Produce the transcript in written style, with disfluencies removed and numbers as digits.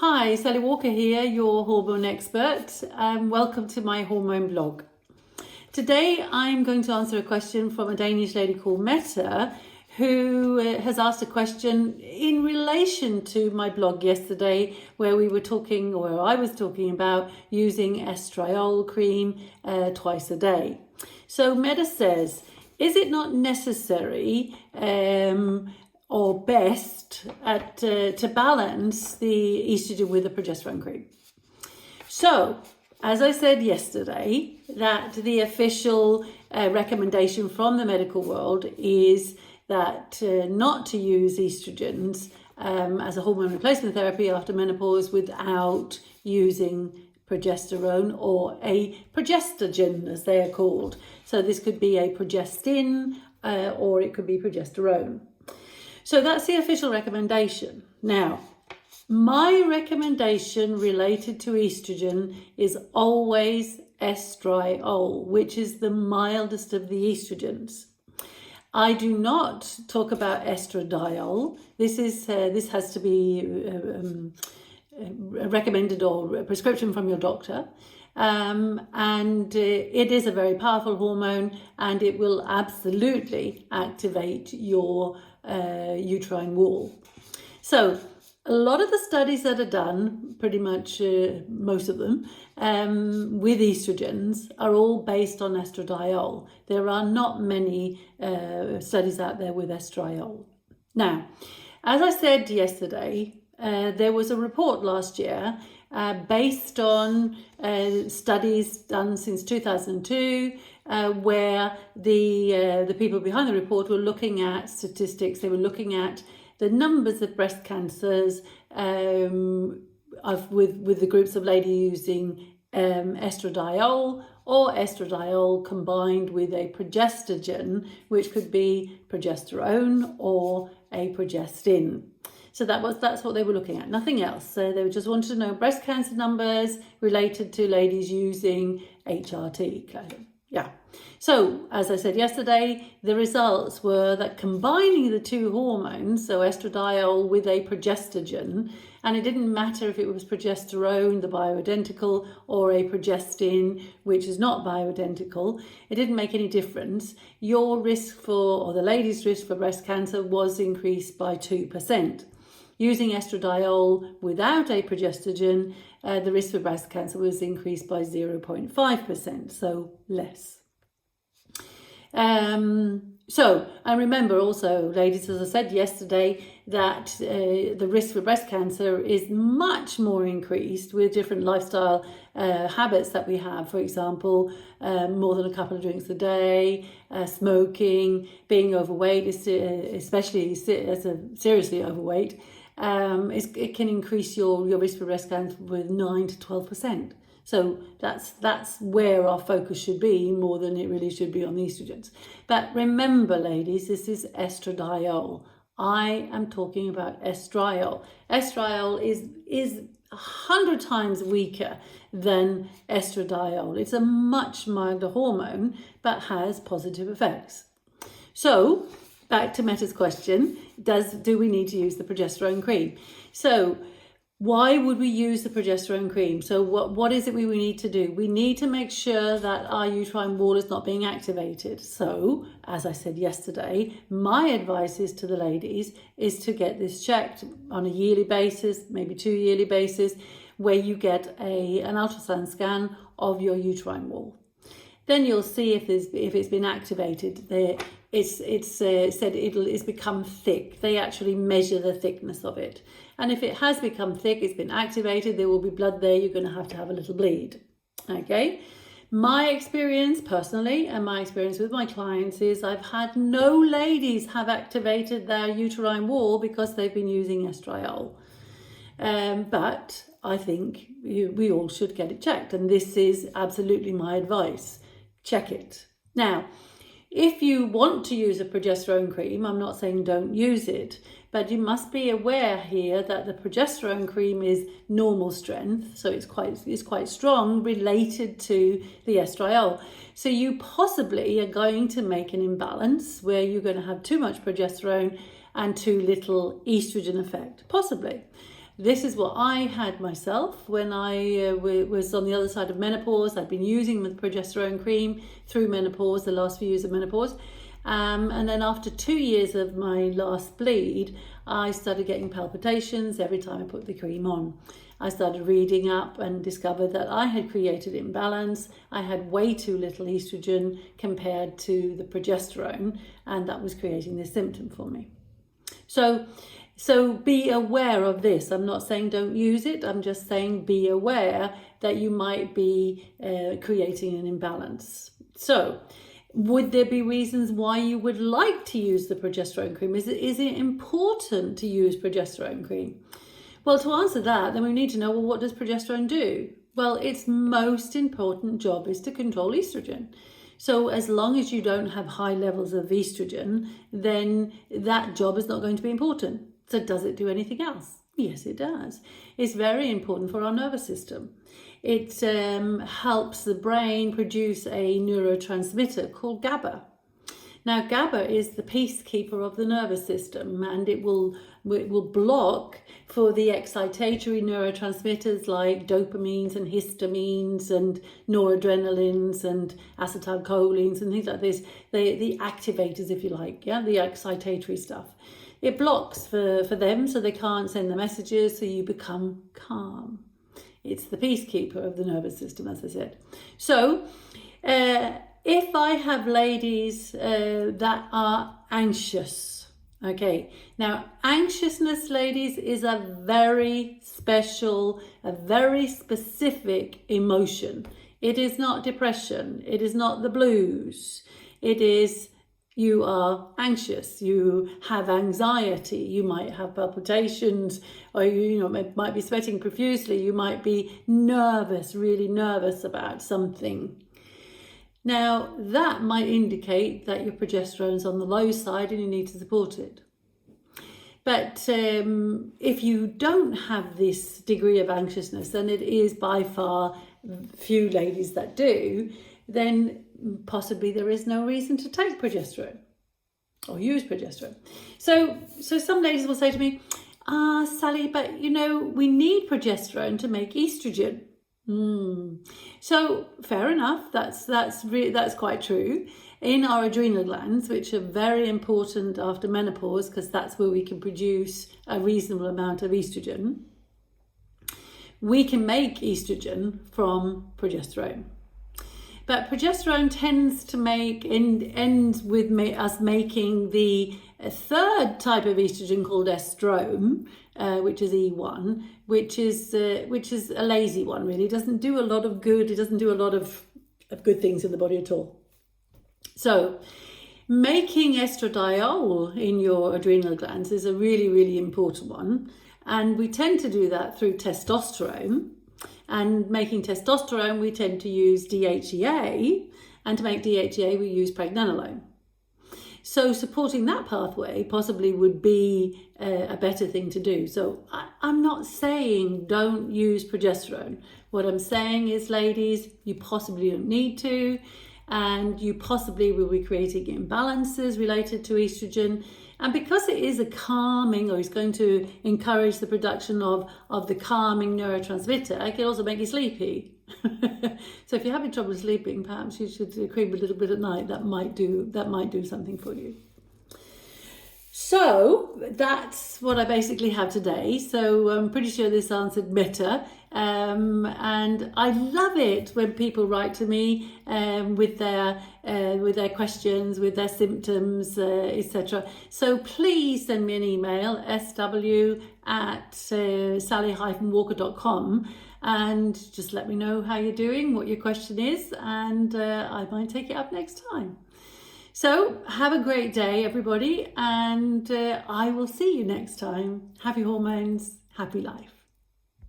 Hi, Sally Walker here, your hormone expert, and welcome to my hormone blog. Today I'm going to answer a question from a Danish lady called Meta, who has asked a question in relation to my blog yesterday, where I was talking about using estriol cream twice a day. So Meta says, is it not necessary or best to balance the estrogen with the progesterone cream? So, as I said yesterday, that the official recommendation from the medical world is that not to use estrogens as a hormone replacement therapy after menopause without using progesterone or a progestogen, as they are called. So this could be a progestin or it could be progesterone. So that's the official recommendation. Now, my recommendation related to estrogen is always estriol, which is the mildest of the estrogens. I do not talk about estradiol. This has to be recommended or a prescription from your doctor. And it is a very powerful hormone, and it will absolutely activate your uterine wall. So a lot of the studies that are done, pretty much most of them, with estrogens are all based on estradiol. There are not many studies out there with estriol. Now, as I said yesterday, there was a report last year based on studies done since 2002, where the people behind the report were looking at statistics. They were looking at the numbers of breast cancers with the groups of ladies using estradiol or estradiol combined with a progestogen, which could be progesterone or a progestin. So that's what they were looking at, nothing else. So they just wanted to know breast cancer numbers related to ladies using HRT. Yeah. So as I said yesterday, the results were that combining the two hormones, so estradiol with a progestogen, and it didn't matter if it was progesterone, the bioidentical, or a progestin, which is not bioidentical, it didn't make any difference. Your risk or the lady's risk for breast cancer was increased by 2%. Using estradiol without a progestogen, the risk for breast cancer was increased by 0.5%, so less. So I remember also, ladies, as I said yesterday, that the risk for breast cancer is much more increased with different lifestyle habits that we have. For example, more than a couple of drinks a day, smoking, being overweight, especially as a seriously overweight. It can increase your risk for breast cancer with 9 to 12%. So that's where our focus should be, more than it really should be on the estrogens. But remember, ladies, this is estradiol. I am talking about estriol. Estriol is 100 times weaker than estradiol. It's a much milder hormone, but has positive effects. So back to Meta's question, do we need to use the progesterone cream? So why would we use the progesterone cream? So what is it we need to do? We need to make sure that our uterine wall is not being activated. So, as I said yesterday, my advice is to the ladies is to get this checked on a yearly basis, maybe 2 yearly basis, where you get an ultrasound scan of your uterine wall. Then you'll see if it's been activated. It's said it's become thick. They actually measure the thickness of it. And if it has become thick, it's been activated, there will be blood there, you're going to have a little bleed. Okay? My experience personally, and my experience with my clients, is I've had no ladies have activated their uterine wall because they've been using estriol. But I think we all should get it checked. And this is absolutely my advice. Check it. Now, if you want to use a progesterone cream, I'm not saying don't use it, but you must be aware here that the progesterone cream is normal strength, so it's quite strong related to the estriol. So you possibly are going to make an imbalance where you're going to have too much progesterone and too little estrogen effect, possibly. This is what I had myself when I was on the other side of menopause. I'd been using the progesterone cream through menopause, the last few years of menopause. And then after 2 years of my last bleed, I started getting palpitations every time I put the cream on. I started reading up and discovered that I had created imbalance. I had way too little estrogen compared to the progesterone, and that was creating this symptom for me. So be aware of this. I'm not saying don't use it. I'm just saying be aware that you might be creating an imbalance. So would there be reasons why you would like to use the progesterone cream? Is it important to use progesterone cream? Well, to answer that, then we need to know, well, what does progesterone do? Well, its most important job is to control estrogen. So as long as you don't have high levels of estrogen, then that job is not going to be important. So does it do anything else? Yes, it does. It's very important for our nervous system. It helps the brain produce a neurotransmitter called GABA. Now, GABA is the peacekeeper of the nervous system, and it will block for the excitatory neurotransmitters like dopamines and histamines and noradrenalines and acetylcholines and things like this, the activators, if you like, yeah, the excitatory stuff. It blocks for them so they can't send the messages, so you become calm. It's the peacekeeper of the nervous system, as I said. So, if I have ladies that are anxious, okay, now anxiousness, ladies, is a very special, a very specific emotion. It is not depression. It is not the blues. It is you are anxious, you have anxiety, you might have palpitations, or you might be sweating profusely, you might be nervous, really nervous about something. Now, that might indicate that your progesterone is on the low side and you need to support it. But if you don't have this degree of anxiousness, and it is by far few ladies that do, then possibly there is no reason to take progesterone or use progesterone. So some ladies will say to me, Sally, but we need progesterone to make estrogen. So fair enough, that's quite true. In our adrenal glands, which are very important after menopause, because that's where we can produce a reasonable amount of estrogen, we can make estrogen from progesterone. But progesterone tends to end with us making the third type of estrogen called estrone, which is E1, which is a lazy one, really. It doesn't do a lot of good. It doesn't do a lot of good things in the body at all. So making estradiol in your adrenal glands is a really, really important one. And we tend to do that through testosterone. And making testosterone, we tend to use DHEA. And to make DHEA, we use pregnenolone. So supporting that pathway possibly would be a better thing to do. So I'm not saying don't use progesterone. What I'm saying is, ladies, you possibly don't need to, and you possibly will be creating imbalances related to estrogen. And because it is a calming, or it's going to encourage the production of the calming neurotransmitter, it can also make you sleepy. So if you're having trouble sleeping, perhaps you should cream a little bit at night. That might do something for you. So that's what I basically have today. So I'm pretty sure this answered Meta. And I love it when people write to me with their questions, with their symptoms, etc. So please send me an email, sw@sally-walker.com, and just let me know how you're doing, what your question is, and I might take it up next time. So have a great day, everybody, and I will see you next time. Happy hormones, happy life.